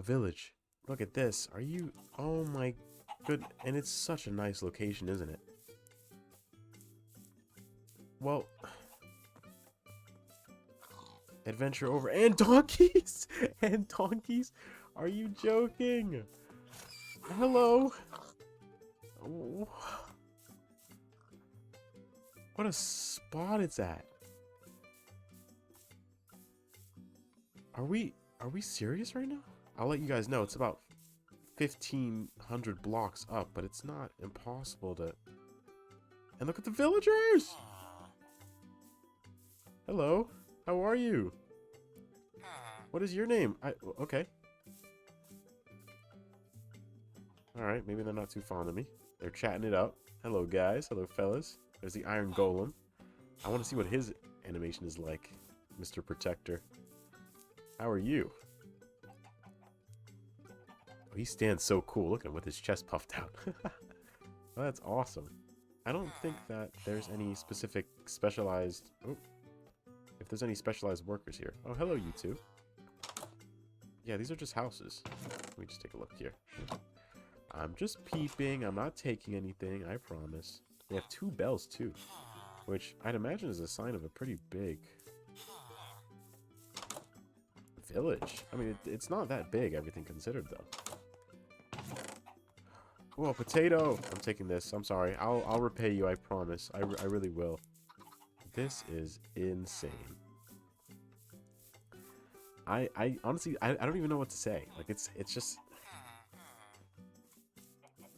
A village. Look at this. Are you... Oh my good... And it's such a nice location, isn't it? Well... Adventure over. And donkeys! And donkeys? Are you joking? Hello? What a spot it's at. Are we serious right now? I'll let you guys know. It's about 1,500 blocks up, but it's not impossible to... And look at the villagers! Hello. How are you? What is your name? Okay. Alright, maybe they're not too fond of me. They're chatting it up. Hello, guys. Hello, fellas. There's the Iron Golem. I want to see what his animation is like, Mr. Protector. How are you? Oh, he stands so cool. Look at him with his chest puffed out. Well, that's awesome. I don't think that there's any specific specialized... Oh, if there's any specialized workers here. Oh, hello, you two. Yeah, these are just houses. Let me just take a look here. I'm just peeping. I'm not taking anything, I promise. They have 2 bells, too. Which I'd imagine is a sign of a pretty big... village. I mean, it's not that big, everything considered, though. Whoa, potato! I'm taking this. I'm sorry. I'll repay you, I promise. I really will. This is insane. I honestly, I don't even know what to say. Like, it's just...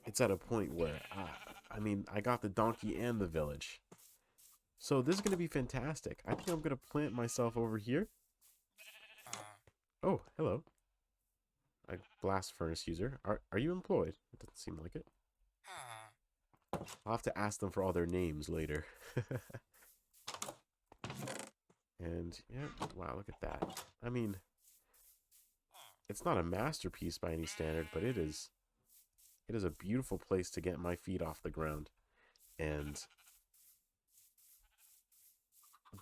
It's at a point where, I mean, I got the donkey and the village. So this is going to be fantastic. I think I'm going to plant myself over here. Oh, hello. A blast furnace user. Are you employed? It doesn't seem like it. I'll have to ask them for all their names later. And, yeah, wow, look at that. I mean, it's not a masterpiece by any standard, but it is a beautiful place to get my feet off the ground. And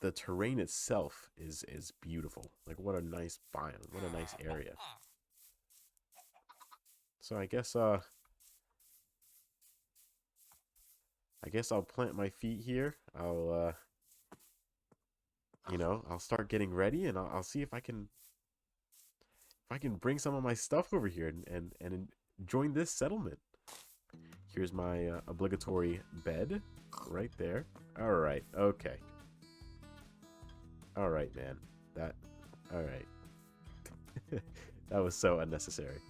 the terrain itself is beautiful. Like, what a nice biome. What a nice area. So I guess I'll plant my feet here. I'll you know, I'll start getting ready, and I'll see if I can bring some of my stuff over here and join this settlement. Here's my obligatory bed right there. All right. Okay. All right, man. All right. That was so unnecessary.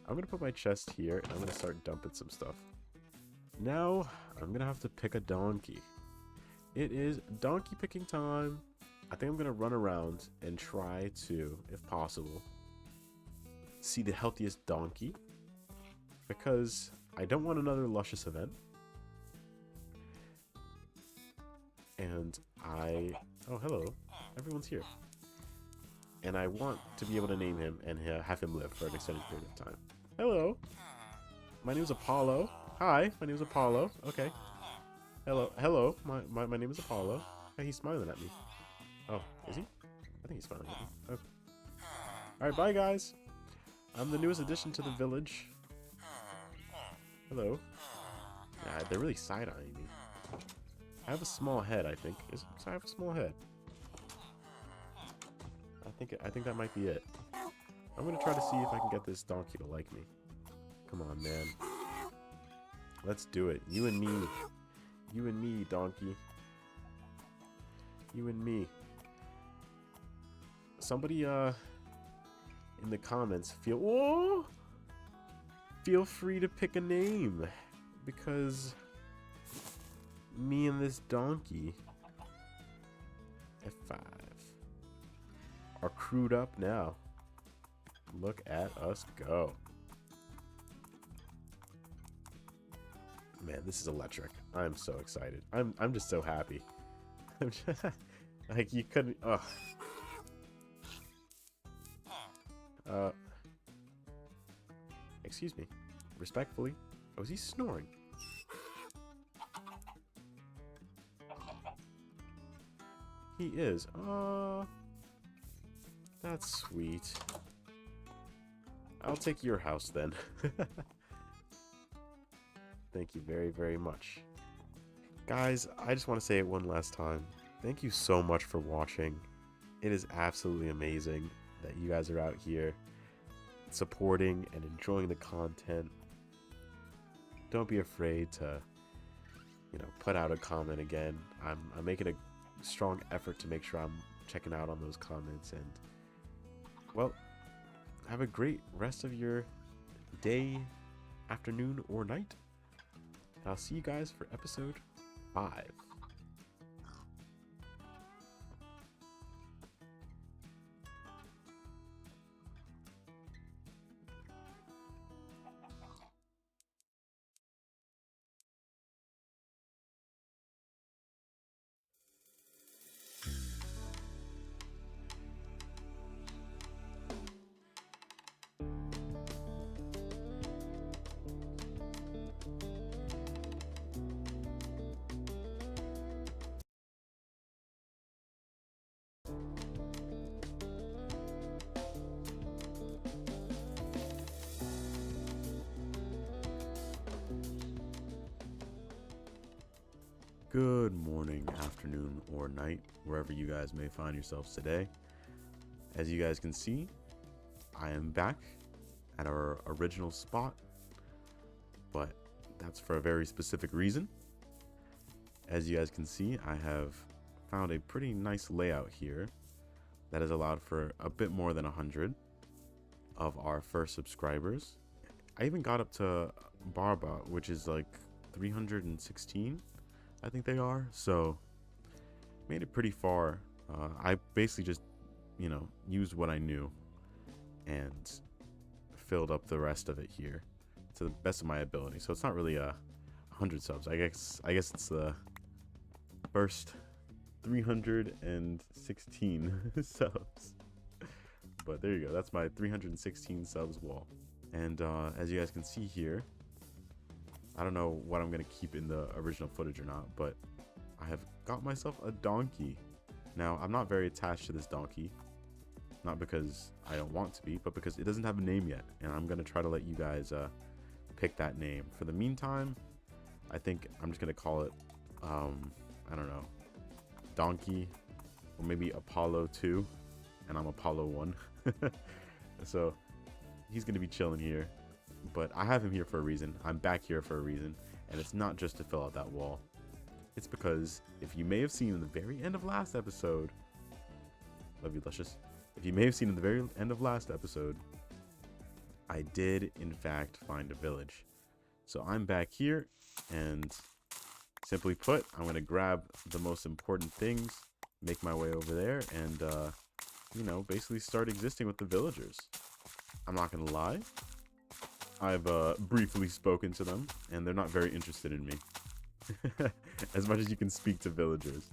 I'm going to put my chest here, and I'm going to start dumping some stuff. Now, I'm going to have to pick a donkey. It is donkey picking time. I think I'm going to run around and try to, if possible, see the healthiest donkey. Because I don't want another luscious event. And oh, hello. Everyone's here. And I want to be able to name him and have him live for an extended period of time. Hello. My name is Apollo. Hi, my name is Apollo. Okay. Hello. My name is Apollo. Hey, he's smiling at me. Oh, is he? I think he's smiling at me. Okay. Alright, bye guys. I'm the newest addition to the village. Hello. Yeah, they're really side-eyeing me. I have a small head, I think. I have a small head. I think that might be it. I'm gonna try to see if I can get this donkey to like me. Come on, man. Let's do it. You and me. You and me, donkey. You and me. Somebody, in the comments, feel free to pick a name. Because me and this donkey, F5, are crewed up now. Look at us go. Man, this is electric. I'm so excited. I'm just so happy. I'm just, like, you couldn't. Ugh. Excuse me. Respectfully. Oh, is he snoring? He is. That's sweet. I'll take your house then. Thank you very, very much. Guys, I just want to say it one last time. Thank you so much for watching. It is absolutely amazing that you guys are out here supporting and enjoying the content. Don't be afraid to, put out a comment again. I'm making a strong effort to make sure I'm checking out on those comments. And, well, have a great rest of your day, afternoon, or night. I'll see you guys for episode 5. Good morning, afternoon, or night, wherever you guys may find yourselves today. As you guys can see, I am back at our original spot, but that's for a very specific reason. As you guys can see, I have found a pretty nice layout here that has allowed for a bit more than 100 of our first subscribers. I even got up to Barba, which is like 316. I think they are, so made it pretty far. I basically just, used what I knew and filled up the rest of it here to the best of my ability. So it's not really 100 subs. I guess it's the first 316 subs. But there you go. That's my 316 subs wall. And as you guys can see here, I don't know what I'm going to keep in the original footage or not, but I have got myself a donkey. Now, I'm not very attached to this donkey. Not because I don't want to be, but because it doesn't have a name yet. And I'm going to try to let you guys pick that name. For the meantime, I think I'm just going to call it, I don't know, Donkey, or maybe Apollo 2, and I'm Apollo 1. So, he's going to be chilling here. But I have him here for a reason. I'm back here for a reason. And it's not just to fill out that wall. It's because, if you may have seen in the very end of last episode... Love you, Luscious. If you may have seen in the very end of last episode, I did, in fact, find a village. So I'm back here, and simply put, I'm going to grab the most important things, make my way over there, and, basically start existing with the villagers. I'm not going to lie. I've briefly spoken to them, and they're not very interested in me. As much as you can speak to villagers,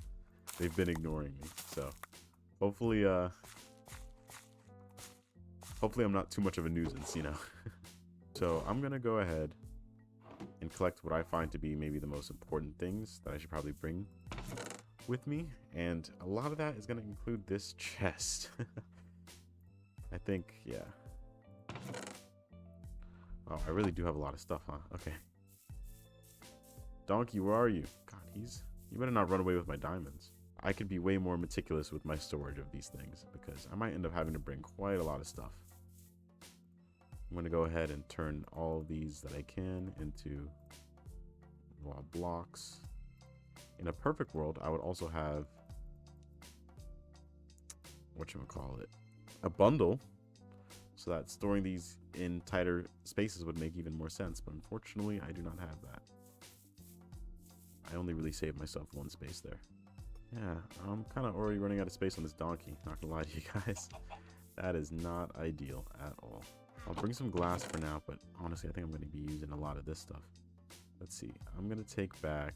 they've been ignoring me. So, hopefully I'm not too much of a nuisance, So, I'm gonna go ahead and collect what I find to be maybe the most important things that I should probably bring with me, and a lot of that is gonna include this chest. I think, yeah. Oh, I really do have a lot of stuff, huh? Okay. Donkey, where are you? God, you better not run away with my diamonds. I could be way more meticulous with my storage of these things, because I might end up having to bring quite a lot of stuff. I'm going to go ahead and turn all of these that I can into raw blocks. In a perfect world, I would also have, whatchamacallit, a bundle, so that storing these in tighter spaces would make even more sense, but unfortunately I do not have that. I only really saved myself one space there. Yeah, I'm kind of already running out of space on this donkey, not gonna lie to you guys. That is not ideal at all. I'll bring some glass for now, but honestly I think I'm going to be using a lot of this stuff. Let's see, I'm going to take back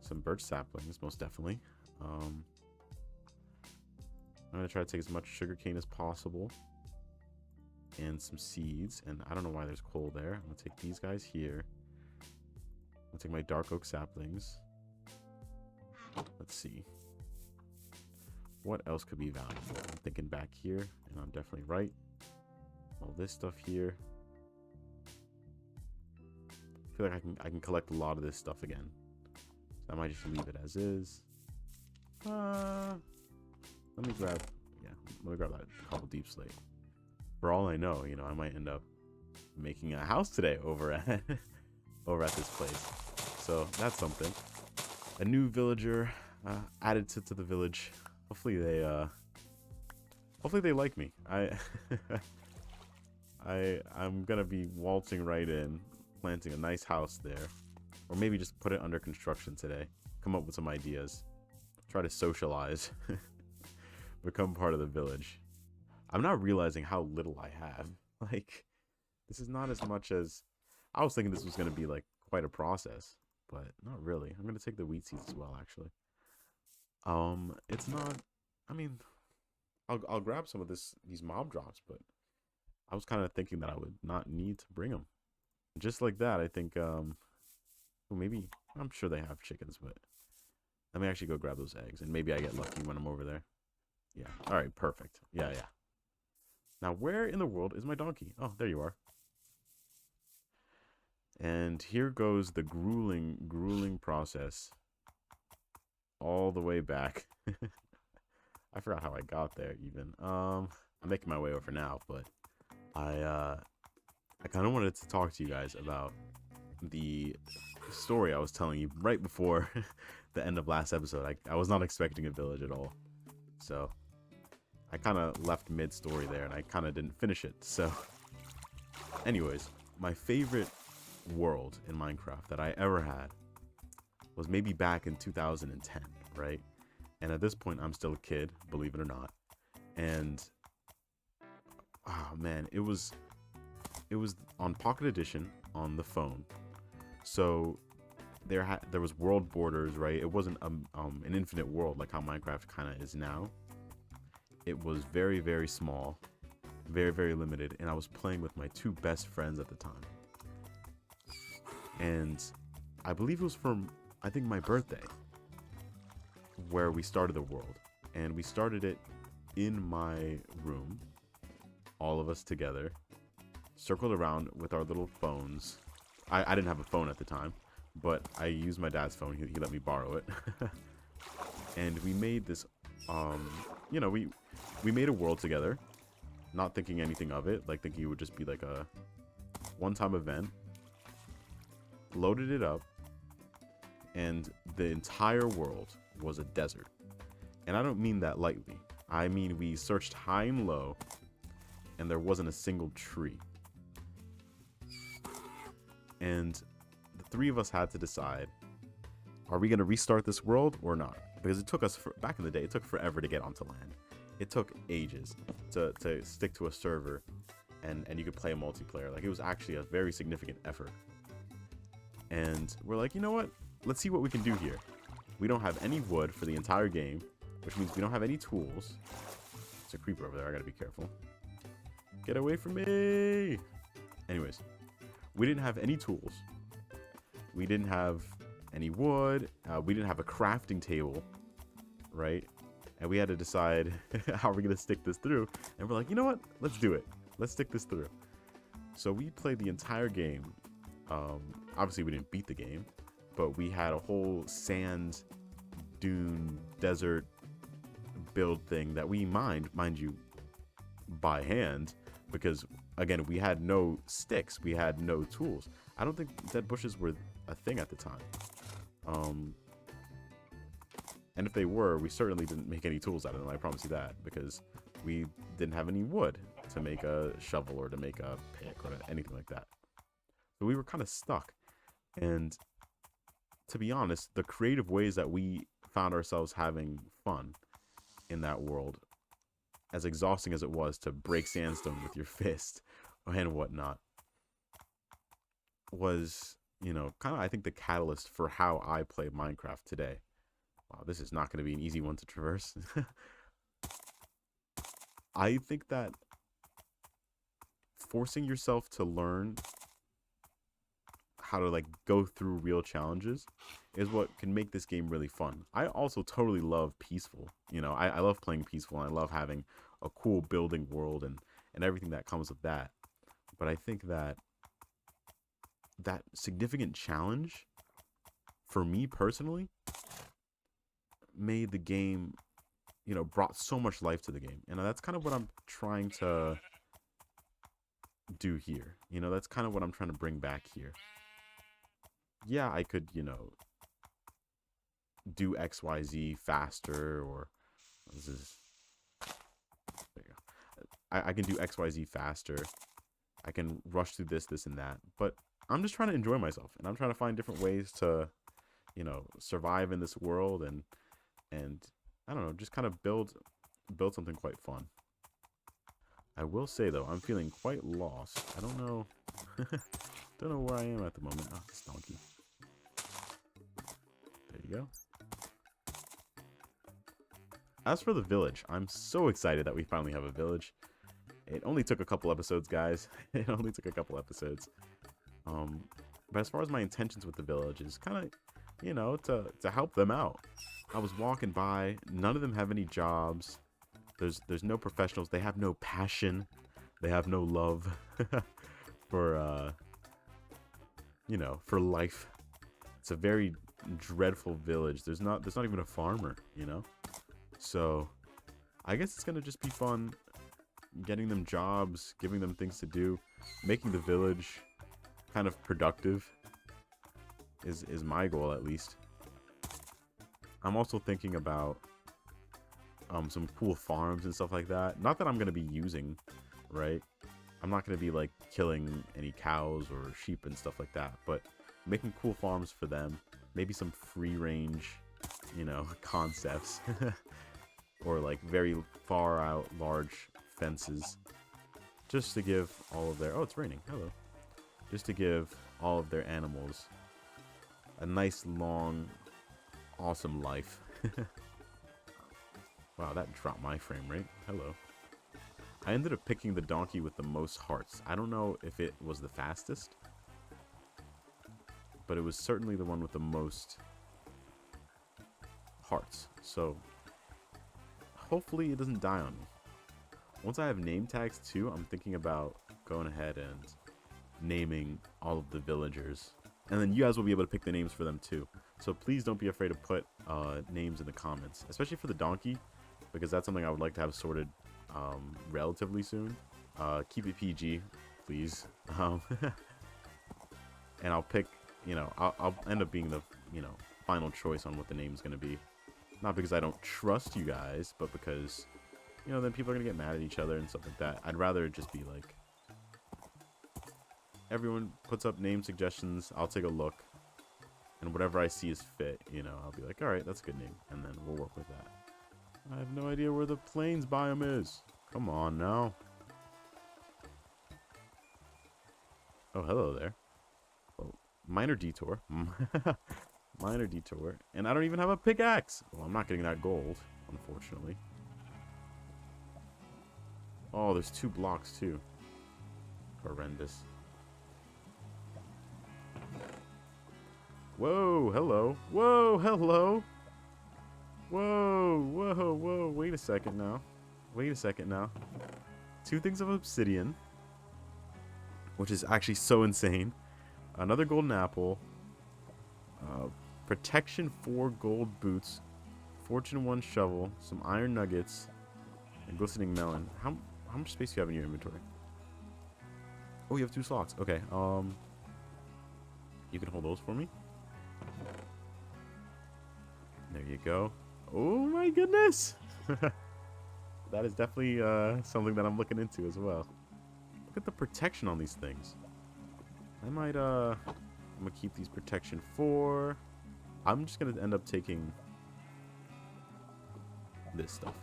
some birch saplings, most definitely. I'm going to try to take as much sugarcane as possible. And some seeds, and I don't know why there's coal there. I'm gonna take these guys here. I'm gonna take my dark oak saplings. Let's see. What else could be valuable? I'm thinking back here, and I'm definitely right. All this stuff here. I feel like I can collect a lot of this stuff again. So I might just leave it as is. Let me grab that cobble deep slate. For all I know, I might end up making a house today over at this place. So that's something. A new villager added to the village. Hopefully they like me. I'm gonna be waltzing right in, planting a nice house there, or maybe just put it under construction today. Come up with some ideas. Try to socialize. Become part of the village. I'm not realizing how little I have. Like, this is not as much as I was thinking. This was gonna be like quite a process, but not really. I'm gonna take the wheat seeds as well, actually. It's not. I mean, I'll grab some of these mob drops, but I was kind of thinking that I would not need to bring them. Just like that, I think. Well, maybe I'm sure they have chickens, but let me actually go grab those eggs, and maybe I get lucky when I'm over there. Yeah. All right. Perfect. Yeah. Yeah. Now, where in the world is my donkey? Oh, there you are. And here goes the grueling process all the way back. I forgot how I got there even. I'm making my way over now, but I kind of wanted to talk to you guys about the story I was telling you right before the end of last episode. I was not expecting a village at all. So I kind of left mid-story there, and I kind of didn't finish it. So anyways, my favorite world in Minecraft that I ever had was maybe back in 2010, right? And at this point, I'm still a kid, believe it or not. And oh man, it was on Pocket Edition on the phone. So there was world borders, right? It wasn't an infinite world like how Minecraft kind of is now. It was very, very small, very, very limited, and I was playing with my two best friends at the time. And I believe it was from, I think, my birthday where we started the world. And we started it in my room, all of us together, circled around with our little phones. I didn't have a phone at the time, but I used my dad's phone. He let me borrow it. And we made this, we made a world together, not thinking anything of it, like thinking it would just be like a one-time event. Loaded it up, and the entire world was a desert. And I don't mean that lightly. I mean, we searched high and low, and there wasn't a single tree. And the three of us had to decide, are we going to restart this world or not? Because it took us, back in the day, it took forever to get onto land. It took ages to stick to a server, and you could play a multiplayer. Like, it was actually a very significant effort. And we're like, you know what? Let's see what we can do here. We don't have any wood for the entire game, which means we don't have any tools. There's a creeper over there. I gotta be careful. Get away from me! Anyways, we didn't have any tools. We didn't have any wood. We didn't have a crafting table, right? And we had to decide how we're gonna stick this through. And we're like, you know what? Let's do it. Let's stick this through. So we played the entire game. Obviously, we didn't beat the game, but we had a whole sand dune desert build thing that we mind you, by hand, because again, we had no sticks, we had no tools. I don't think dead bushes were a thing at the time. And if they were, we certainly didn't make any tools out of them, I promise you that, because we didn't have any wood to make a shovel or to make a pick or anything like that. So we were kind of stuck. And to be honest, the creative ways that we found ourselves having fun in that world, as exhausting as it was to break sandstone with your fist and whatnot, was, kind of, I think, the catalyst for how I play Minecraft today. Wow, this is not going to be an easy one to traverse. I think that forcing yourself to learn how to go through real challenges is what can make this game really fun. I also totally love peaceful. I love playing peaceful, and I love having a cool building world and and everything that comes with that. But I think that that significant challenge for me personally made the game, brought so much life to the game. And that's kind of what I'm trying to do here. That's kind of what I'm trying to bring back here. Yeah, I could, do XYZ faster, or this is, there you go. I can do XYZ faster. I can rush through this, and that. But I'm just trying to enjoy myself, and I'm trying to find different ways to, survive in this world, and I don't know, just kind of build something quite fun. I will say though, I'm feeling quite lost. I don't know, don't know where I am at the moment. Oh, this donkey. There you go. As for the village, I'm so excited that we finally have a village. It only took a couple episodes, guys. It only took a couple episodes. But as far as my intentions with the village is kind of, to help them out. I was walking by. None of them have any jobs. There's no professionals. They have no passion. They have no love for for life. It's a very dreadful village. There's not even a farmer, So I guess it's gonna just be fun getting them jobs, giving them things to do, making the village kind of productive is my goal, at least. I'm also thinking about some cool farms and stuff like that. Not that I'm gonna be using, right? I'm not gonna be like killing any cows or sheep and stuff like that, but making cool farms for them. Maybe some free range, concepts. Or like very far out large fences, just to give all of their, oh, it's raining, hello, just to give all of their animals a nice long awesome life. Wow, that dropped my frame rate. Hello. I ended up picking the donkey with the most hearts. I don't know if it was the fastest, but it was certainly the one with the most hearts. So hopefully it doesn't die on me. Once I have name tags too, I'm thinking about going ahead and naming all of the villagers. And then you guys will be able to pick the names for them too. So please don't be afraid to put names in the comments, especially for the donkey, because that's something I would like to have sorted relatively soon. Keep it PG, please. And I'll pick, I'll end up being the, final choice on what the name's going to be. Not because I don't trust you guys, but because, then people are going to get mad at each other and stuff like that. I'd rather it just be like, everyone puts up name suggestions, I'll take a look, and whatever I see is fit, I'll be like, alright, that's a good name, and then we'll work with that. I have no idea where the plains biome is. Come on now. Oh, hello there. Oh, minor detour. Minor detour. And I don't even have a pickaxe. Well, I'm not getting that gold, unfortunately. Oh, there's 2 blocks too. Horrendous. Whoa, hello. Whoa, hello. Whoa, whoa, whoa. Wait a second now. Wait a second now. 2 things of obsidian, which is actually so insane. Another golden apple. Protection 4 gold boots. Fortune 1 shovel. Some iron nuggets. And glistening melon. How much space do you have in your inventory? Oh, you have 2 slots. Okay. You can hold those for me. There you go. Oh my goodness. That is definitely something that I'm looking into as well. Look at the protection on these things. I might I'm gonna keep these protection 4. I'm just gonna end up taking this stuff.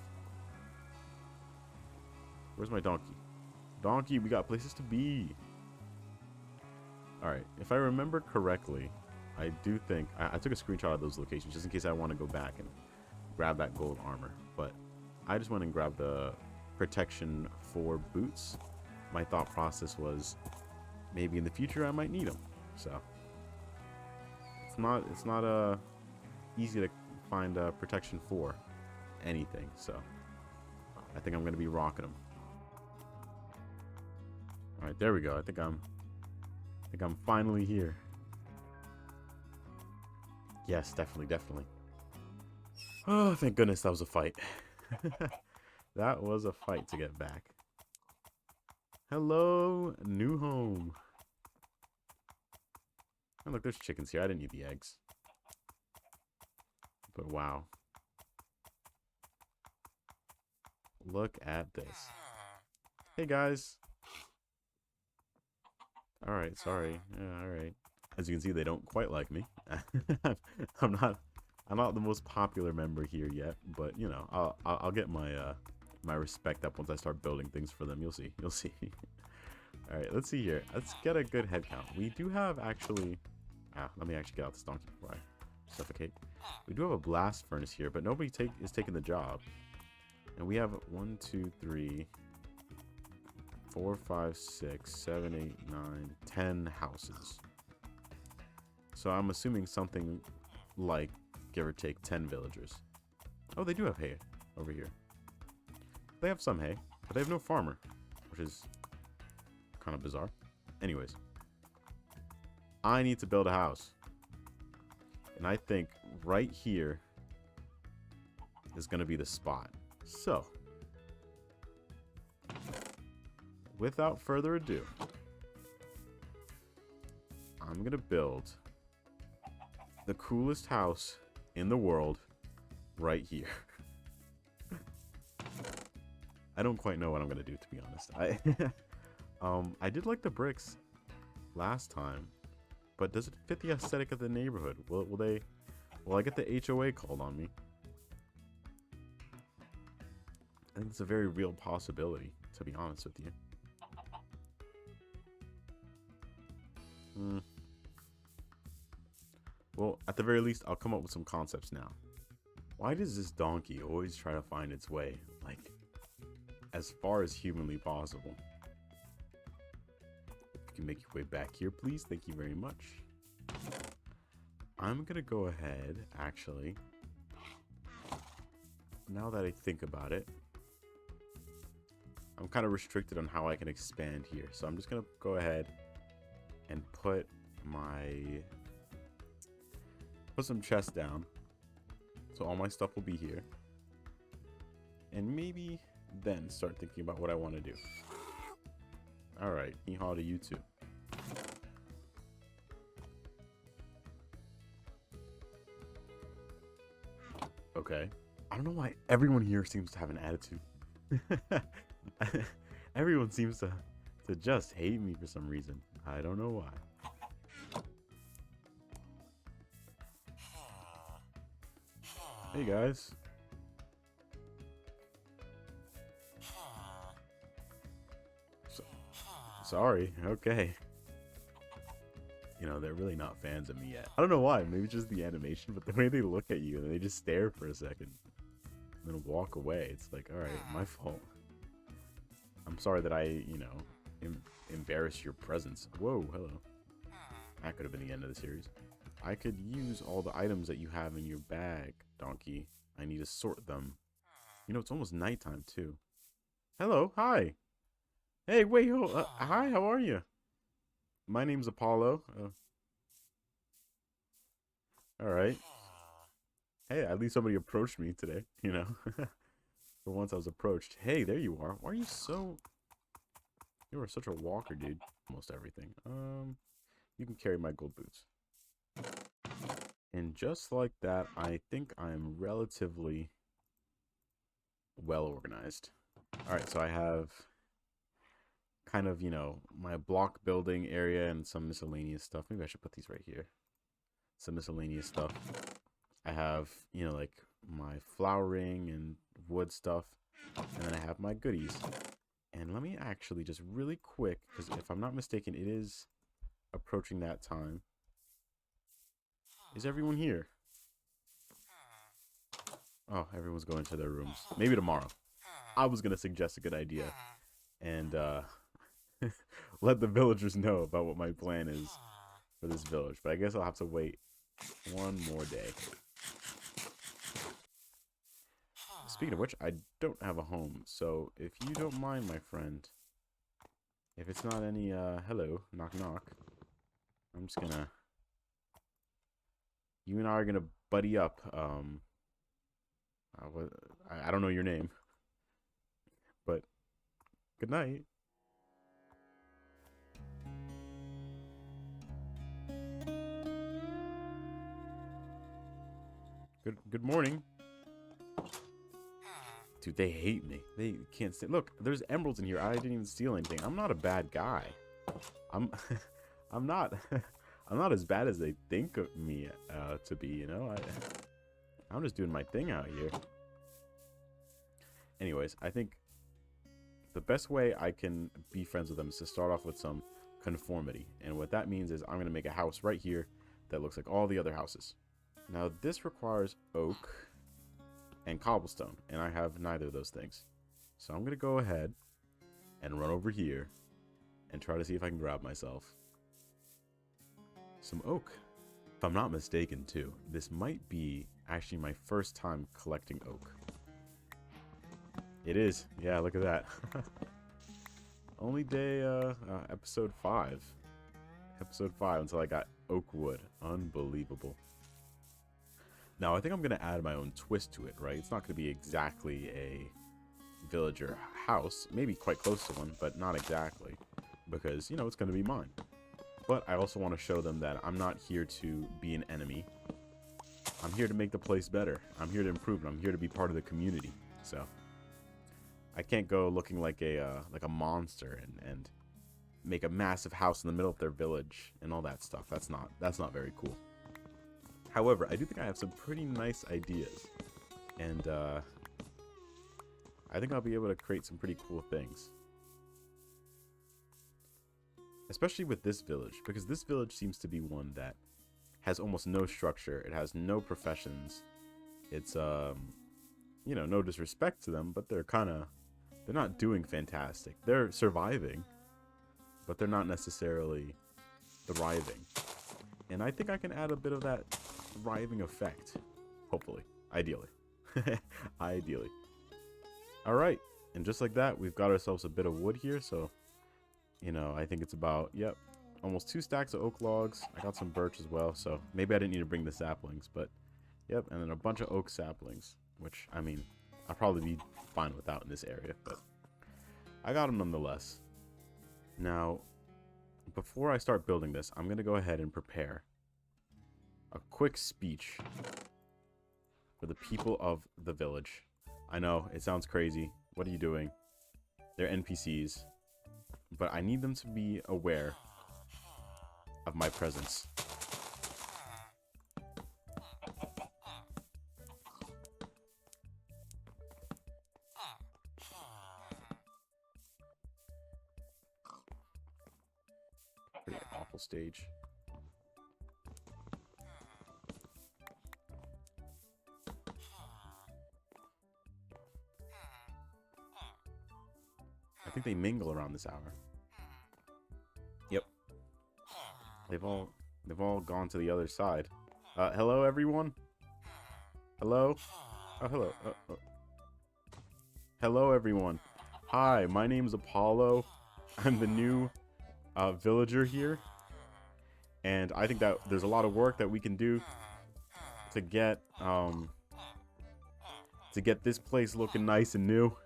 Where's my donkey? Donkey, we got places to be. Alright, if I remember correctly, I do think I took a screenshot of those locations just in case I want to go back and grab that gold armor, but I just went and grabbed the protection 4 boots. My thought process was maybe in the future I might need them, so it's not easy to find protection 4 anything, so I think I'm gonna be rocking them. Alright, there we go. I think I'm finally here. Yes, definitely, definitely. Oh, thank goodness that was a fight. That was a fight to get back. Hello, new home. Oh, look, there's chickens here. I didn't need the eggs. But wow. Look at this. Hey, guys. Alright, sorry. Yeah, alright. As you can see, they don't quite like me. I'm not the most popular member here yet, but you know, I'll get my my respect up once I start building things for them. You'll see. You'll see. Alright, let's see here. Let's get a good head count. We do have actually let me actually get out this donkey before I suffocate. We do have a blast furnace here, but nobody is taking the job. And we have 1, 2, 3, 4, 5, 6, 7, 8, 9, 10 houses. So I'm assuming something like, give or take, 10 villagers. Oh, they do have hay over here. They have some hay, but they have no farmer, which is kind of bizarre. Anyways, I need to build a house. And I think right here is going to be the spot. So, without further ado, I'm going to build the coolest house in the world right here. I don't quite know what I'm going to do, to be honest. I did like the bricks last time, but does it fit the aesthetic of the neighborhood? Will I get the HOA called on me? I think it's a very real possibility, to be honest with you. Well, at the very least, I'll come up with some concepts now. Why does this donkey always try to find its way, like, as far as humanly possible? If you can make your way back here, please. Thank you very much. I'm gonna go ahead, actually, now that I think about it, I'm kind of restricted on how I can expand here. So I'm just gonna go ahead and put some chests down. So all my stuff will be here. And maybe then start thinking about what I want to do. Alright, hee-haw to you too. Okay. I don't know why everyone here seems to have an attitude. Everyone seems to just hate me for some reason. I don't know why. Hey guys. Sorry. Okay. You know, they're really not fans of me yet. I don't know why. Maybe just the animation, but the way they look at you and they just stare for a second and then walk away. It's like, all right, my fault. I'm sorry that I, you know, embarrass your presence. Whoa, hello. That could have been the end of the series. I could use all the items that you have in your bag, donkey. I need to sort them. You know, it's almost nighttime, too. Hello, hi. Hey, wait, hi, how are you? My name's Apollo. All right. Hey, at least somebody approached me today, you know. For once I was approached. Hey, there you are. Why are you so... You are such a walker, dude. Almost everything. You can carry my gold boots. And just like that, I think I'm relatively well organized. Alright, so I have kind of, you know, my block building area and some miscellaneous stuff. Maybe I should put these right here. Some miscellaneous stuff. I have, you know, like my flowering and wood stuff. And then I have my goodies. And let me actually just really quick, because if I'm not mistaken, it is approaching that time. Is everyone here? Oh, everyone's going to their rooms. Maybe tomorrow. I was going to suggest a good idea. And let the villagers know about what my plan is for this village. But I guess I'll have to wait one more day. Speaking of which, I don't have a home. So if you don't mind, my friend, If it's not any, hello, knock knock, I'm just gonna... You and I are gonna buddy up. I don't know your name, but good night. Good morning. Dude, they hate me. They can't stand... Look, there's emeralds in here. I didn't even steal anything. I'm not a bad guy. I'm I'm not I'm not as bad as they think of me to be, you know? I'm just doing my thing out here. Anyways, I think the best way I can be friends with them is to start off with some conformity. And what that means is I'm going to make a house right here that looks like all the other houses. Now, this requires oak and cobblestone, and I have neither of those things. So I'm going to go ahead and run over here and try to see if I can grab myself some oak. If I'm not mistaken, too, this might be actually my first time collecting oak. It is. Yeah, look at that. Only day, episode 5. Episode 5 until I got oak wood. Unbelievable. Now, I think I'm going to add my own twist to it, right? It's not going to be exactly a villager house. Maybe quite close to one, but not exactly. Because, you know, it's going to be mine. But I also want to show them that I'm not here to be an enemy. I'm here to make the place better. I'm here to improve it. I'm here to be part of the community. So, I can't go looking like a monster and make a massive house in the middle of their village and all that stuff. That's not very cool. However, I do think I have some pretty nice ideas, and I think I'll be able to create some pretty cool things. Especially with this village, because this village seems to be one that has almost no structure. It has no professions. It's, you know, no disrespect to them, but they're not doing fantastic. They're surviving, but they're not necessarily thriving. And I think I can add a bit of that thriving effect. Hopefully. Ideally. Ideally. Alright. And just like that, we've got ourselves a bit of wood here. So, you know, I think it's about, yep, almost 2 stacks of oak logs. I got some birch as well. So maybe I didn't need to bring the saplings. But, yep. And then a bunch of oak saplings. Which, I mean, I'll probably be fine without in this area. But I got them nonetheless. Now, before I start building this, I'm going to go ahead and prepare a quick speech for the people of the village. I know, it sounds crazy. What are you doing? They're NPCs. But I need them to be aware of my presence. Pretty awful stage. I think they mingle around this hour. Yep. They've all gone to the other side. Hello everyone? Hello? Oh, hello. Hello everyone. Hi, my name's Apollo. I'm the new villager here. And I think that there's a lot of work that we can do to get this place looking nice and new.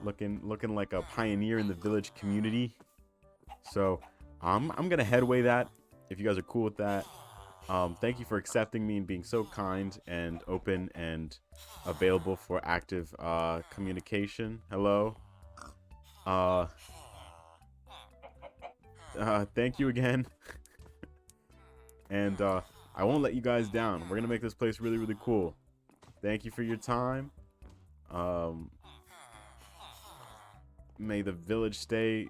Looking like a pioneer in the village community. So I'm gonna headway that if you guys are cool with that. Thank you for accepting me and being so kind and open and available for active communication. Hello. Thank you again. And I won't let you guys down. We're gonna make this place really, really cool. Thank you for your time. May the village stay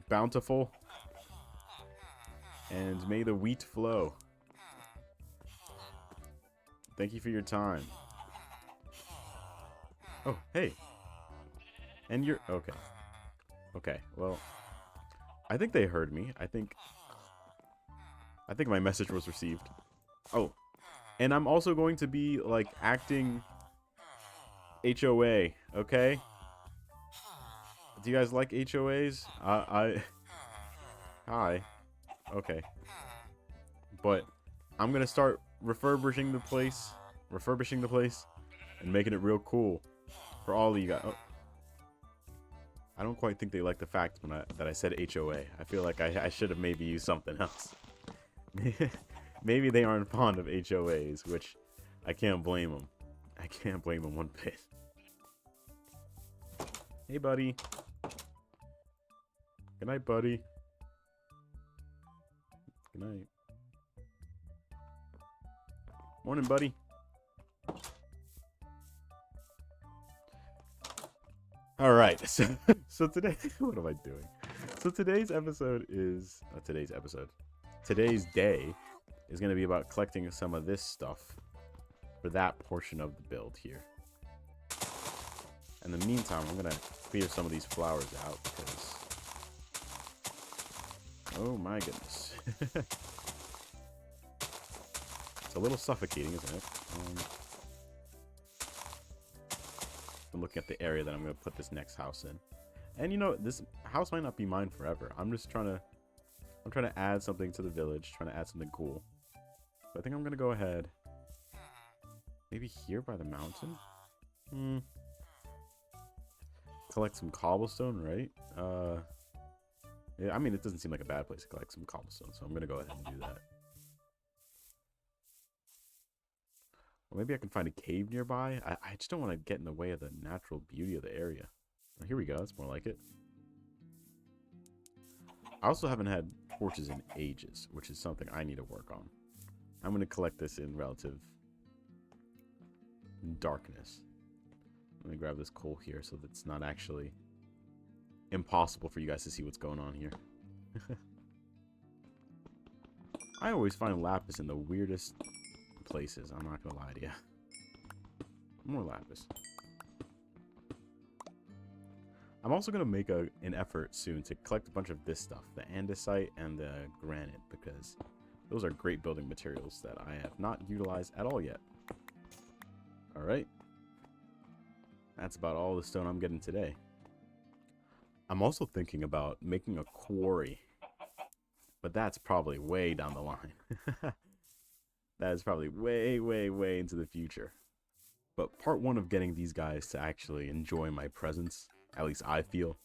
bountiful. And may the wheat flow. Thank you for your time. Oh, hey. And you're... Okay. Okay, well... I think they heard me. I think my message was received. Oh. And I'm also going to be, like, acting HOA, okay? Do you guys like HOAs? Hi. Okay. But I'm gonna start refurbishing the place, and making it real cool for all of you guys. Oh. I don't quite think they like the fact that I said HOA. I feel like I should have maybe used something else. Maybe they aren't fond of HOAs, which I can't blame them. I can't blame them one bit. Hey, buddy. Good night, buddy. Good night. Morning, buddy. All right. So today, what am I doing? So today's day is going to be about collecting some of this stuff for that portion of the build here. In the meantime, I'm going to clear some of these flowers out because, oh my goodness. It's a little suffocating, isn't it? I'm looking at the area that I'm going to put this next house in. And you know, this house might not be mine forever. I'm trying to add something to the village, trying to add something cool. So I think I'm going to go ahead. Maybe here by the mountain? Collect some cobblestone, right? Yeah, I mean, it doesn't seem like a bad place to collect some cobblestone, so I'm going to go ahead and do that. Or maybe I can find a cave nearby. I just don't want to get in the way of the natural beauty of the area. Oh, here we go. That's more like it. I also haven't had torches in ages, which is something I need to work on. I'm going to collect this in relative darkness. Let me grab this coal here so that it's not actually impossible for you guys to see what's going on here. I always find lapis in the weirdest places. I'm not gonna lie to you. More lapis. I'm also gonna make an effort soon to collect a bunch of this stuff, the andesite and the granite, because those are great building materials that I have not utilized at all yet. All right, that's about all the stone I'm getting today. I'm also thinking about making a quarry, but that's probably way down the line. That is probably way, way, way into the future. But part one of getting these guys to actually enjoy my presence, at least I feel,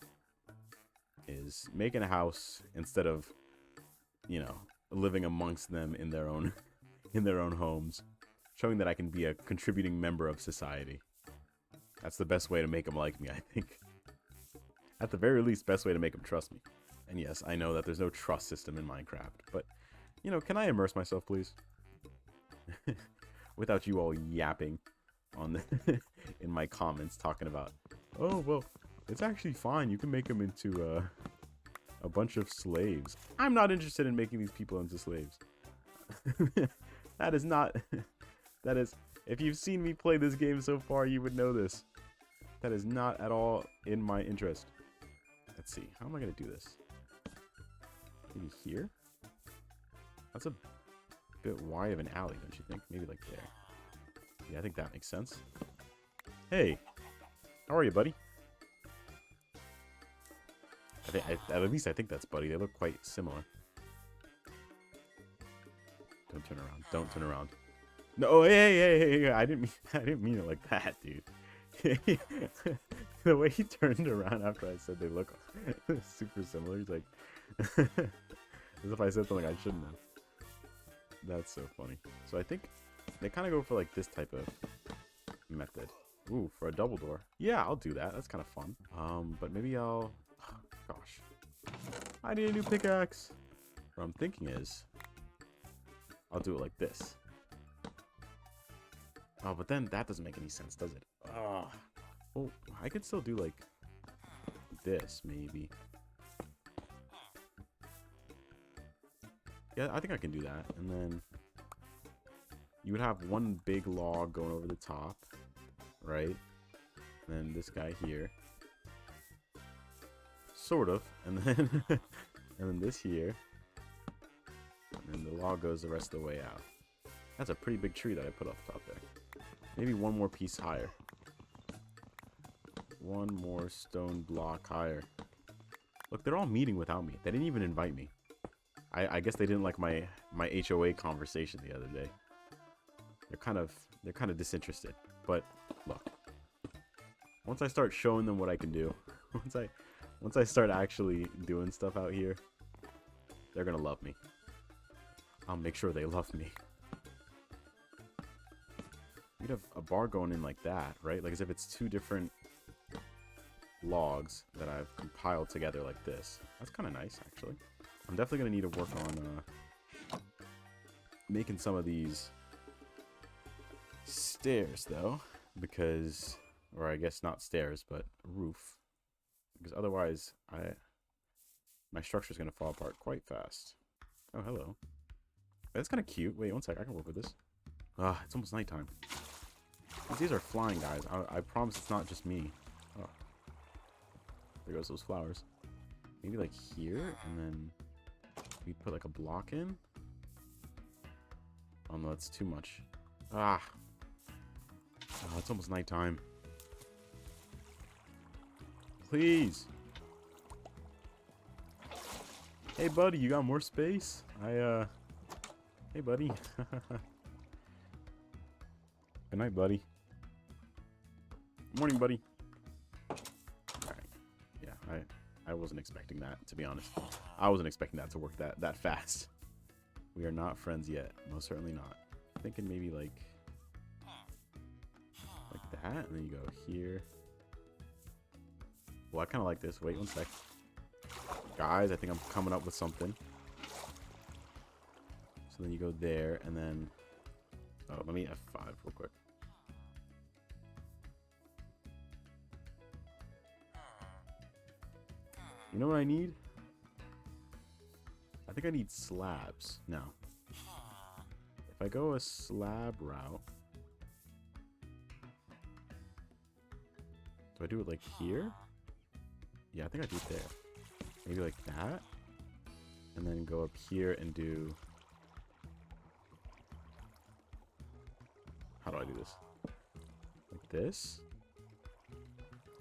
is making a house instead of, you know, living amongst them in their own homes, showing that I can be a contributing member of society. That's the best way to make them like me, I think. At the very least, best way to make them trust me. And yes, I know that there's no trust system in Minecraft, but, you know, can I immerse myself, please? Without you all yapping on the in my comments talking about, oh well, it's actually fine, you can make them into a bunch of slaves. I'm not interested in making these people into slaves. That is not that is, if you've seen me play this game so far, you would know this. That is not at all in my interest. Let's see, how am I gonna do this? Maybe here? That's a bit wide of an alley, don't you think? Maybe like there. Yeah, I think that makes sense. Hey, how are you, buddy? At least I think that's Buddy. They look quite similar. Don't turn around. Don't turn around. No, hey! I didn't mean it like that, dude. The way he turned around after I said they look super similar. He's like, as if I said something I shouldn't have. That's so funny. So I think they kind of go for like this type of method. Ooh, for a double door. Yeah, I'll do that. That's kind of fun. But maybe I'll... gosh. I need a new pickaxe. What I'm thinking is, I'll do it like this. Oh, but then that doesn't make any sense, does it? Oh. Well, I could still do like this, maybe. Yeah, I think I can do that. And then you would have one big log going over the top, right? And then this guy here. Sort of. And then and then this here. And then the log goes the rest of the way out. That's a pretty big tree that I put off the top there. Maybe one more piece higher. One more stone block higher. Look, they're all meeting without me. They didn't even invite me. I guess they didn't like my HOA conversation the other day. They're kind of disinterested. But look, once I start showing them what I can do, once I start actually doing stuff out here, they're gonna love me. I'll make sure they love me. You'd have a bar going in like that, right? Like as if it's two different logs that I've compiled together like this. That's kind of nice, actually. I'm definitely going to need to work on making some of these stairs, though, because, or I guess not stairs, but roof, because otherwise my structure is going to fall apart quite fast. Oh, hello. That's kind of cute. Wait, one sec. I can work with this. Ah, it's almost nighttime. These are flying, guys. I promise it's not just me. Oh. There goes those flowers. Maybe like here, and then we put like a block in. Oh no, that's too much. Ah. Oh, it's almost nighttime. Please. Hey buddy, you got more space? Hey buddy. Good night, buddy. Morning, buddy. Alright. Yeah, I wasn't expecting that, to be honest. I wasn't expecting that to work that fast. We are not friends yet. Most certainly not. I'm thinking maybe like that, and then you go here. Well, I kind of like this. Wait one sec. Guys, I think I'm coming up with something. So then you go there, and then... Oh, let me F5 real quick. You know what I need? I think I need slabs. Now, if I go a slab route... Do I do it like here? Yeah, I think I do it there. Maybe like that. And then go up here and do... How do I do this? Like this.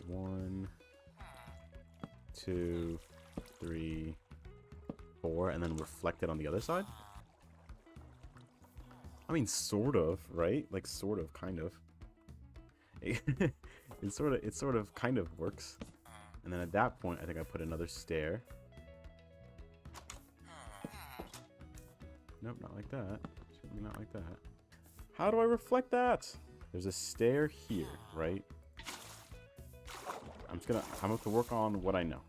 1, 2, 3, 4, and then reflect it on the other side? I mean, sort of, right? Like, sort of, kind of. It sort of kind of works. And then at that point, I think I put another stair. Nope, not like that. Certainly not like that. How do I reflect that? There's a stair here, right? I'm gonna have to work on what I know.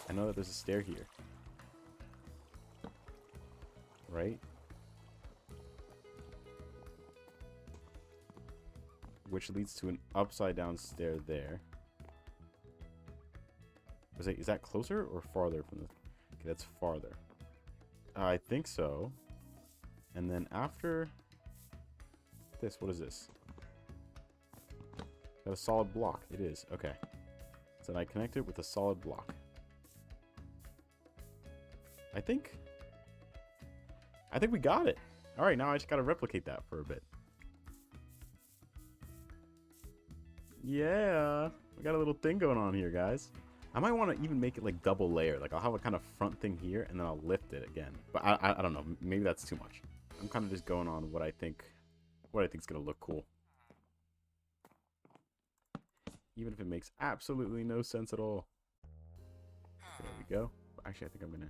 I know that there's a stair here. Right? Which leads to an upside down stair there. Is that closer or farther from the... Okay, that's farther. I think so. And then after this, what is this? Got a solid block. It is. Okay. So then I connect it with a solid block. I think we got it. All right, now I just got to replicate that for a bit. Yeah, we got a little thing going on here, guys. I might want to even make it like double layer. Like I'll have a kind of front thing here, and then I'll lift it again. But I don't know. Maybe that's too much. I'm kind of just going on what I think is gonna look cool, even if it makes absolutely no sense at all. There we go. Actually, I think I'm gonna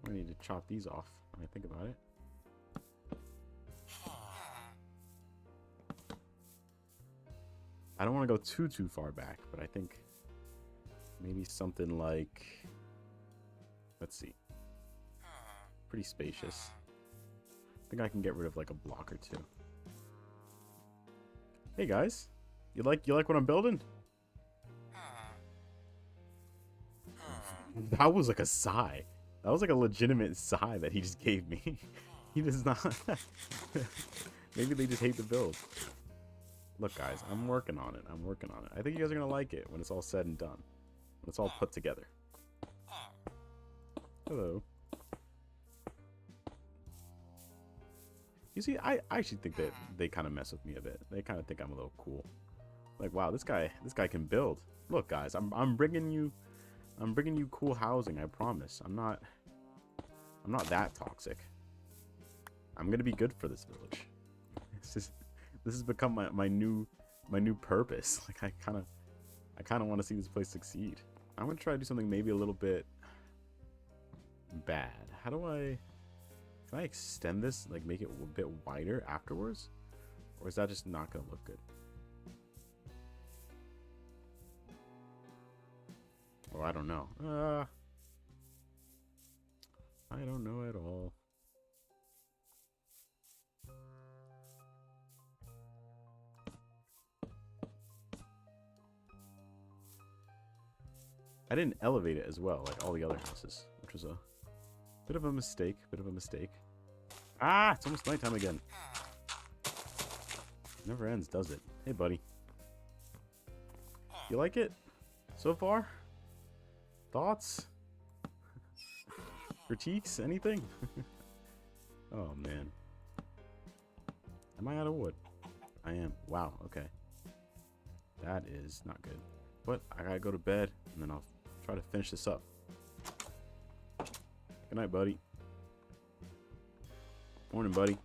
need to chop these off when I think about it. I don't want to go too far back, but I think maybe something like, let's see, pretty spacious. I think I can get rid of like a block or two. Hey guys, you like what I'm building? That was like a sigh. That was like a legitimate sigh that he just gave me. He does not. Maybe they just hate the build. Look guys, I'm working on it. I think you guys are gonna like it when it's all said and done. When it's all put together. Hello. You see, I actually think that they kind of mess with me a bit. They kind of think I'm a little cool. Like, wow, this guy can build. Look, guys, I'm bringing you I'm bringing you cool housing, I promise. I'm not that toxic. I'm gonna be good for this village. This has become my new purpose. Like I kind of want to see this place succeed. I'm gonna try to do something maybe a little bit bad. How do I? Can I extend this? Like make it a bit wider afterwards, or is that just not gonna look good? Oh, I don't know. I don't know at all. I didn't elevate it as well, like all the other houses, which was a bit of a mistake. Ah, it's almost nighttime again. Never ends, does it? Hey, buddy. You like it so far? Thoughts? Critiques? Anything? Oh, man. Am I out of wood? I am. Wow, okay. That is not good. But I gotta go to bed, and then I'll try to finish this up. Good night, buddy. Morning, buddy.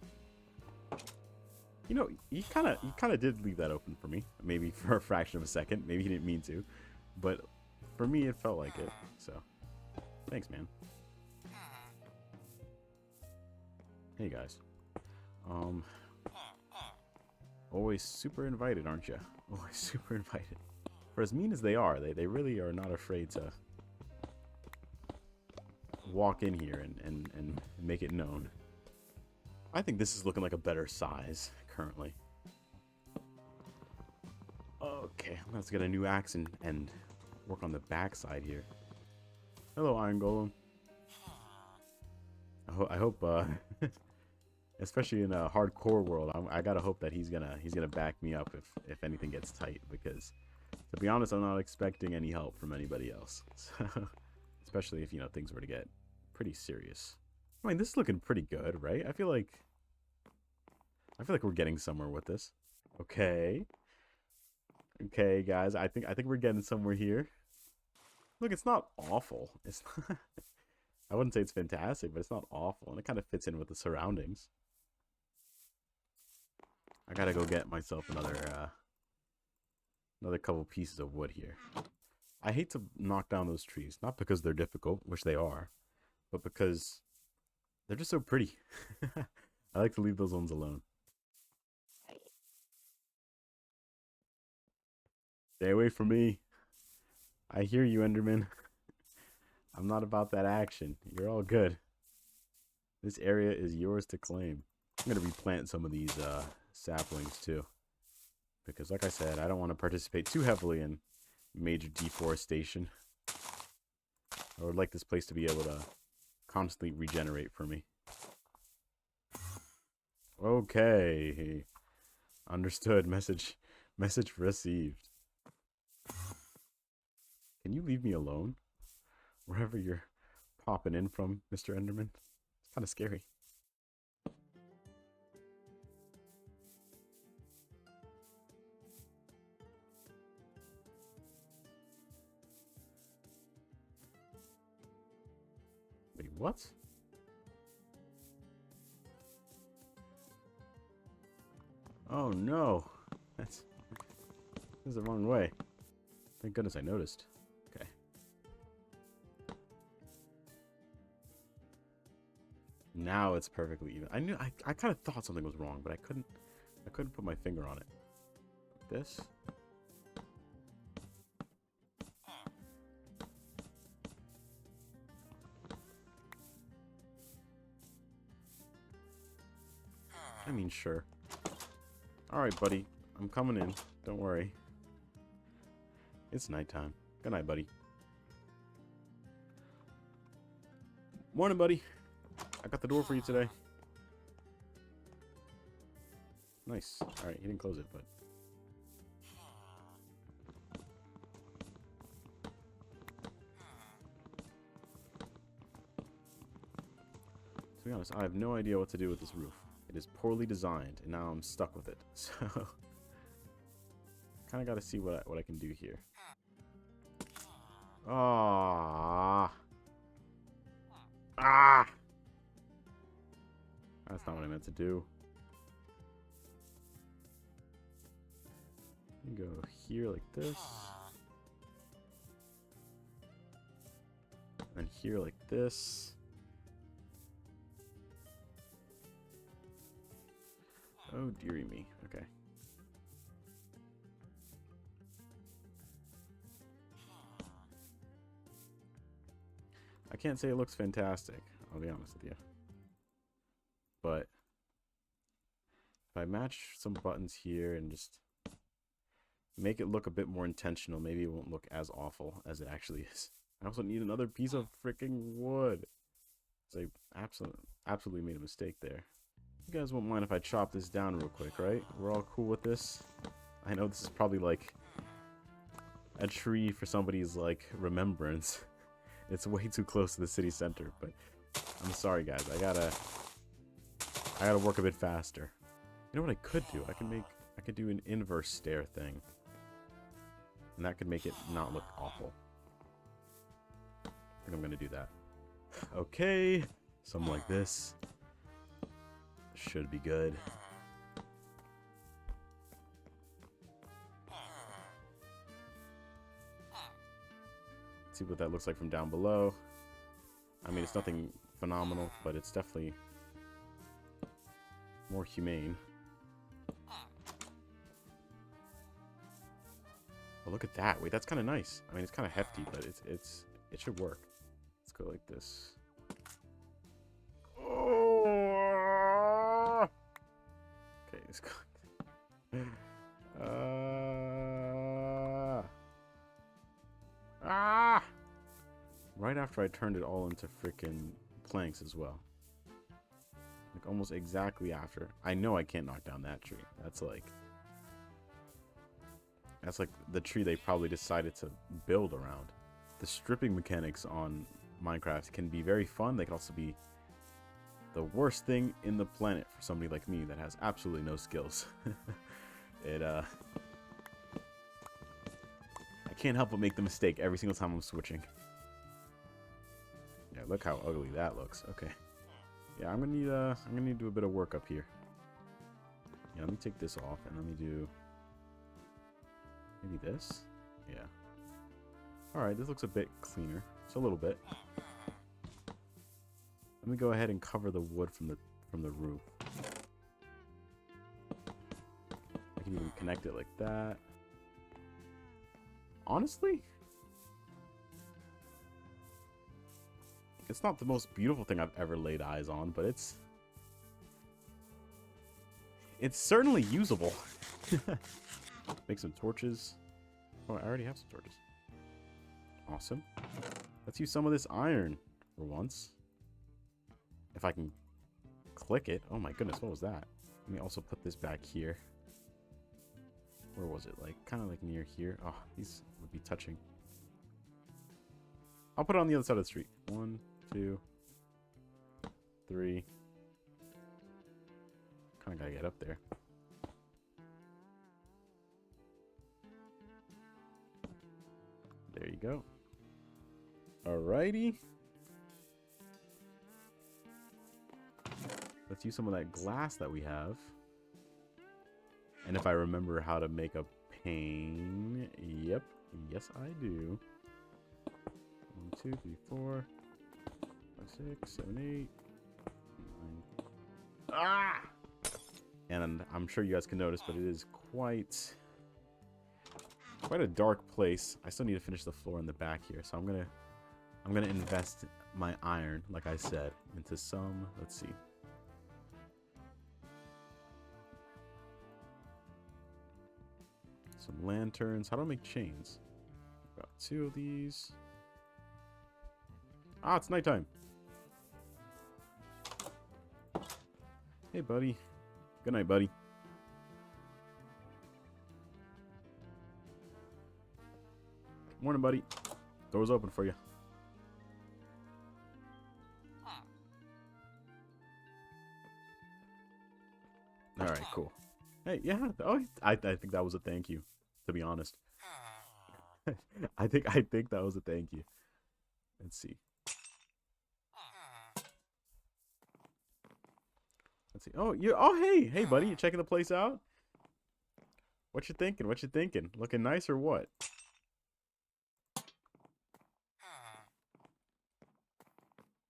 You know, he kind of did leave that open for me. Maybe for a fraction of a second. Maybe he didn't mean to. But for me, it felt like it. So, thanks, man. Hey, guys. Always super invited, aren't you? Always super invited. For as mean as they are, they really are not afraid to walk in here and make it known. I think this is looking like a better size currently. Okay, let's get a new axe and work on the back side here. Hello, Iron Golem. I hope especially in a hardcore world, I gotta hope that he's gonna back me up if anything gets tight, because to be honest, I'm not expecting any help from anybody else. So, especially if, you know, things were to get pretty serious. I mean, this is looking pretty good, right? I feel like we're getting somewhere with this. Okay. Okay, guys, I think we're getting somewhere here. Look, it's not awful. It's not, I wouldn't say it's fantastic, but it's not awful, and it kind of fits in with the surroundings. I gotta go get myself another couple pieces of wood here. I hate to knock down those trees, not because they're difficult, which they are, but because they're just so pretty. I like to leave those ones alone. Stay away from me. I hear you, Enderman. I'm not about that action. You're all good. This area is yours to claim. I'm going to replant some of these saplings too. Because like I said, I don't want to participate too heavily in major deforestation. I would like this place to be able to constantly regenerate for me. Okay. Understood. Message received. Can you leave me alone? Wherever you're popping in from, Mr. Enderman. It's kind of scary. Wait, what? Oh no. This is the wrong way. Thank goodness I noticed. Okay. Now it's perfectly even. I kind of thought something was wrong, but I couldn't put my finger on it. Like this. I mean, sure. Alright, buddy. I'm coming in. Don't worry. It's nighttime. Good night, buddy. Morning, buddy. I got the door for you today. Nice. Alright, he didn't close it, but... To be honest, I have no idea what to do with this roof. It is poorly designed, and now I'm stuck with it. So... kind of got to see what I can do here. Ah. Ah. That's not what I meant to do. You go here like this. And here like this. Oh, dearie me. Okay. I can't say it looks fantastic, I'll be honest with you. But if I match some buttons here and just make it look a bit more intentional, maybe it won't look as awful as it actually is. I also need another piece of freaking wood. So I absolutely made a mistake there. You guys won't mind if I chop this down real quick, right? We're all cool with this? I know this is probably like a tree for somebody's like remembrance. It's way too close to the city center, but I'm sorry guys. I gotta work a bit faster. You know what I could do? I could do an inverse stair thing. And that could make it not look awful. I think I'm gonna do that. Okay. Something like this. Should be good. See what that looks like from down below. I mean, it's nothing phenomenal, but it's definitely more humane. Oh, look at that. Wait, that's kind of nice. I mean, it's kind of hefty, but it should work. Let's go like this. Oh! Okay, it's good. Right after I turned it all into freaking planks as well. Like almost exactly after. I know I can't knock down that tree. That's like the tree they probably decided to build around. The stripping mechanics on Minecraft can be very fun. They can also be the worst thing in the planet for somebody like me that has absolutely no skills. I can't help but make the mistake every single time I'm switching. Yeah, look how ugly that looks. Okay. Yeah, I'm gonna need to do a bit of work up here. Yeah, let me take this off and let me do maybe this. Yeah. All right, this looks a bit cleaner. Just a little bit. Let me go ahead and cover the wood from the roof. I can even connect it like that. Honestly, it's not the most beautiful thing I've ever laid eyes on, but it's certainly usable. Make some torches. Oh, I already have some torches. Awesome. Let's use some of this iron for once. If I can click it. Oh my goodness, what was that? Let me also put this back here. Where was it? Like, kind of like near here. Oh, these would be touching. I'll put it on the other side of the street. 1, 2, 3. Kind of gotta get up there. There you go. Alrighty. Let's use some of that glass that we have. And if I remember how to make a pane, yep, yes I do. 1, 2, 3, 4, 5, 6, 7, 8, 9. Ah! And I'm sure you guys can notice, but it is quite a dark place. I still need to finish the floor in the back here, so I'm gonna invest my iron, like I said, into some. Let's see. Some lanterns. How do I make chains? Got 2 of these. Ah, it's nighttime. Hey, buddy. Good night, buddy. Morning, buddy. Door's open for you. All right, cool. Hey, yeah. Oh, I think that was a thank you, to be honest. I think that was a thank you. Let's see. Let's see. Oh, you. Oh, hey, buddy. You checking the place out? What you thinking? What you thinking? Looking nice or what?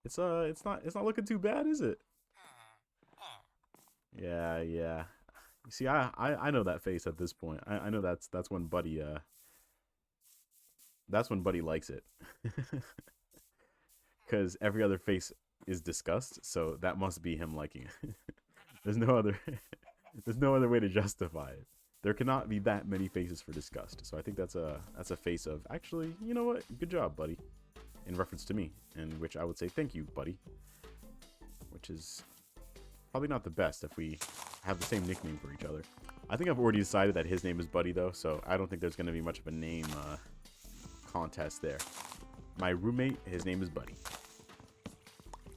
It's not looking too bad, is it? Yeah, yeah. You see, I know that face at this point. I know that's when Buddy likes it. Because every other face is disgust, so that must be him liking it. There's no other there's no other way to justify it. There cannot be that many faces for disgust. So I think that's a face of, actually, you know what? Good job, buddy. In reference to me, in which I would say thank you, buddy. Which is probably not the best if we have the same nickname for each other. I think I've already decided that his name is Buddy, though, so I don't think there's going to be much of a name contest there. My roommate, his name is Buddy.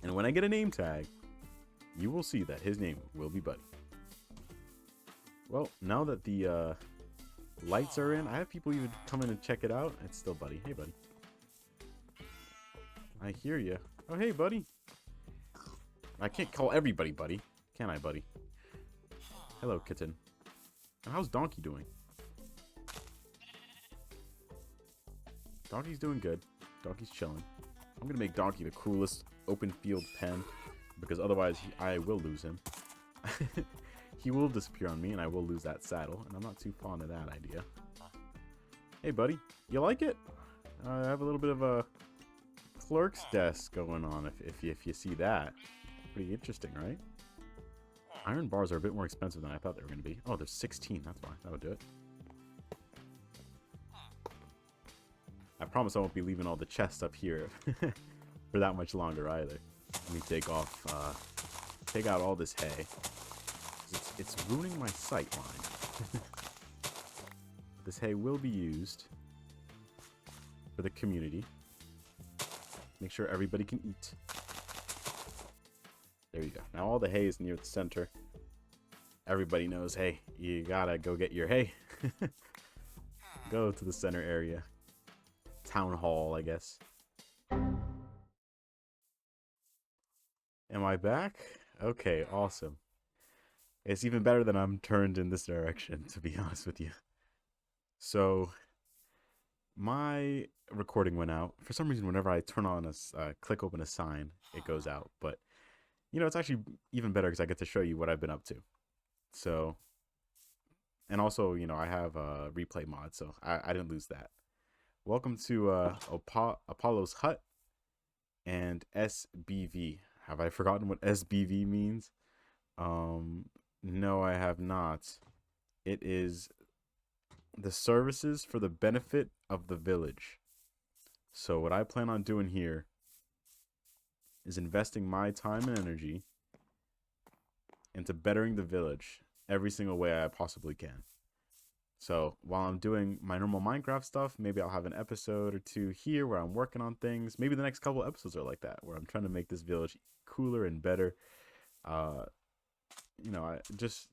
And when I get a name tag, you will see that his name will be Buddy. Well, now that the lights are in, I have people even come in and check it out. It's still Buddy. Hey, Buddy. I hear you. Oh, hey, Buddy. I can't call everybody Buddy. Can I, Buddy? Hello, kitten. And how's Donkey doing? Donkey's doing good. Donkey's chilling. I'm going to make Donkey the coolest open field pen, because otherwise I will lose him. He will disappear on me and I will lose that saddle, and I'm not too fond of that idea. Hey, buddy. You like it? I have a little bit of a clerk's desk going on, if you see that. Pretty interesting, right? Iron bars are a bit more expensive than I thought they were going to be. Oh, there's 16. That's fine. That would do it. I promise I won't be leaving all the chests up here for that much longer either. Let me take out all this hay. It's ruining my sight line. This hay will be used for the community. Make sure everybody can eat. There you go. Now all the hay is near the center. Everybody knows, hey, you gotta go get your hay. Go to the center area. Town hall, I guess. Am I back? Okay, awesome. It's even better that I'm turned in this direction, to be honest with you. So, my recording went out. For some reason, whenever I turn on click open a sign, it goes out. But, you know, it's actually even better because I get to show you what I've been up to. So, and also, you know, I have a replay mod, so I didn't lose that. Welcome to Apollo's Hut and SBV. Have I forgotten what SBV means? No, I have not. It is the services for the benefit of the village. So what I plan on doing here is investing my time and energy into bettering the village every single way I possibly can. So while I'm doing my normal Minecraft stuff, maybe I'll have an episode or two here where I'm working on things. Maybe the next couple episodes are like that, where I'm trying to make this village cooler and better. You know, I just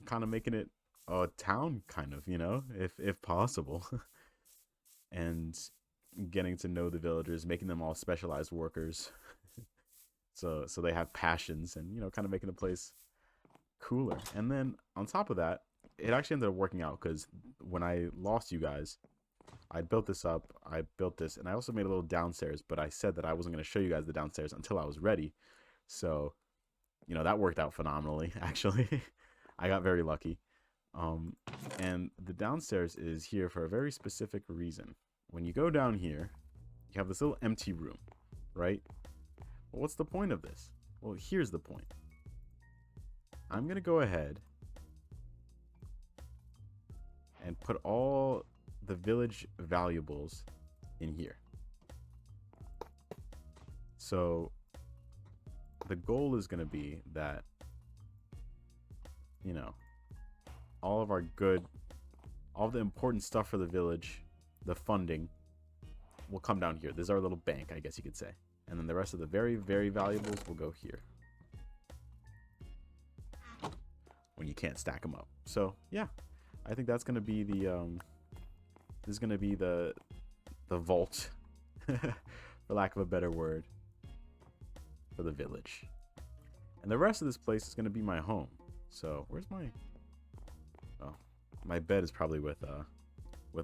kind of making it a town, kind of, you know, if possible. And getting to know the villagers, making them all specialized workers. so they have passions, and, you know, kind of making the place cooler. And then on top of that, it actually ended up working out, because when I lost you guys, I built this up, I built this, and I also made a little downstairs, but I said that I wasn't going to show you guys the downstairs until I was ready. So, you know, that worked out phenomenally, actually. I got very lucky. And the downstairs is here for a very specific reason. When you go down here, you have this little empty room, right? Well, what's the point of this? Well, here's the point. I'm going to go ahead and put all the village valuables in here. So the goal is going to be that, you know, all of the important stuff for the village, the funding, will come down here. This is our little bank, I guess you could say. And then the rest of the very, very valuables will go here, when you can't stack them up. So, yeah. I think that's going to be the This is gonna be the vault, for lack of a better word, for the village. And the rest of this place is gonna be my home. So where's my? Oh, my bed is probably with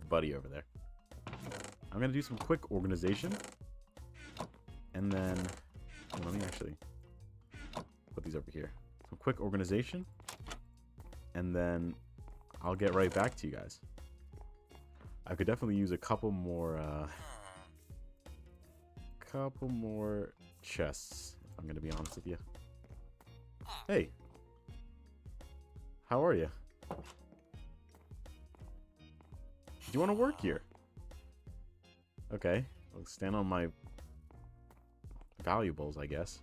Buddy over there. I'm gonna do some quick organization, and then let me actually put these over here. Some quick organization, and then I'll get right back to you guys. I could definitely use a couple more chests, if I'm gonna be honest with you. Hey, how are you? Do you want to work here? Okay, I'll stand on my valuables, I guess.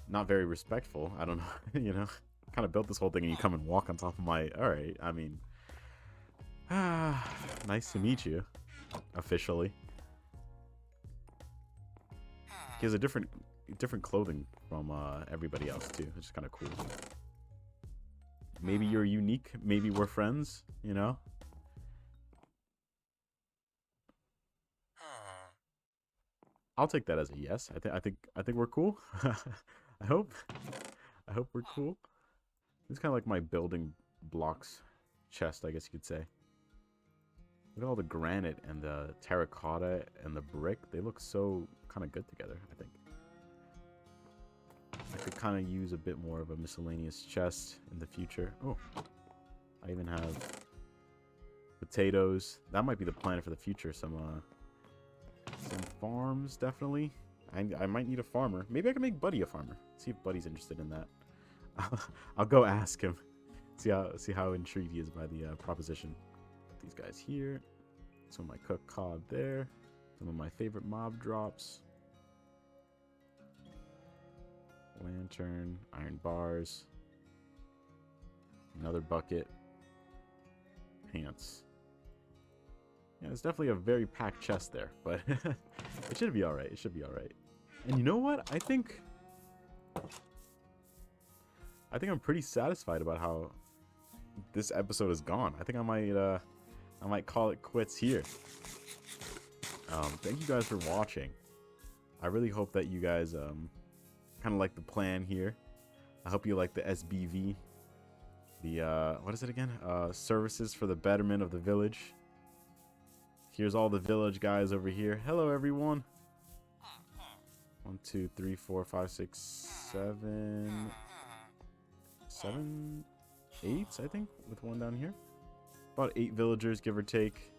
Not very respectful. I don't know. You know, kind of built this whole thing and you come and walk on top of my... Alright, I mean... nice to meet you. Officially. He has a different clothing from everybody else too, which is kind of cool. Maybe you're unique. Maybe we're friends, you know? I'll take that as a yes. I think we're cool. I hope we're cool. It's kind of like my building blocks chest, I guess you could say. Look at all the granite and the terracotta and the brick. They look so kind of good together, I think. I could kind of use a bit more of a miscellaneous chest in the future. Oh, I even have potatoes. That might be the plan for the future. Some farms, definitely. I might need a farmer. Maybe I can make Buddy a farmer. See if Buddy's interested in that. I'll go ask him. See how intrigued he is by the proposition. Put these guys here. Some of my cooked cod there. Some of my favorite mob drops. Lantern, iron bars. Another bucket. Pants. Yeah, it's definitely a very packed chest there, but it should be alright. It should be alright. And you know what? I think I'm pretty satisfied about how this episode has gone. I think I might call it quits here. Thank you guys for watching. I really hope that you guys kind of like the plan here. I hope you like the SBV. The what is it again? Services for the betterment of the village. Here's all the village guys over here. Hello, everyone. 1, 2, 3, 4, 5, 6, 7, 8, I think, with one down here. About 8 villagers, give or take.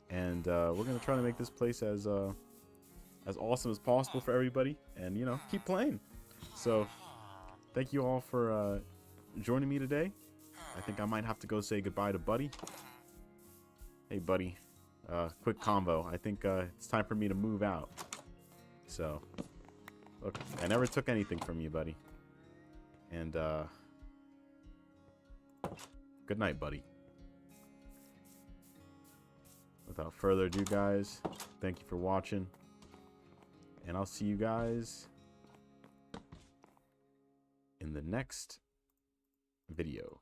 And we're gonna try to make this place as awesome as possible for everybody, and you know, keep playing. So, thank you all for joining me today. I think I might have to go say goodbye to Buddy. Hey, Buddy. Quick combo. I think it's time for me to move out. So, look, I never took anything from you, buddy. And, good night, buddy. Without further ado, guys, thank you for watching. And I'll see you guys in the next video.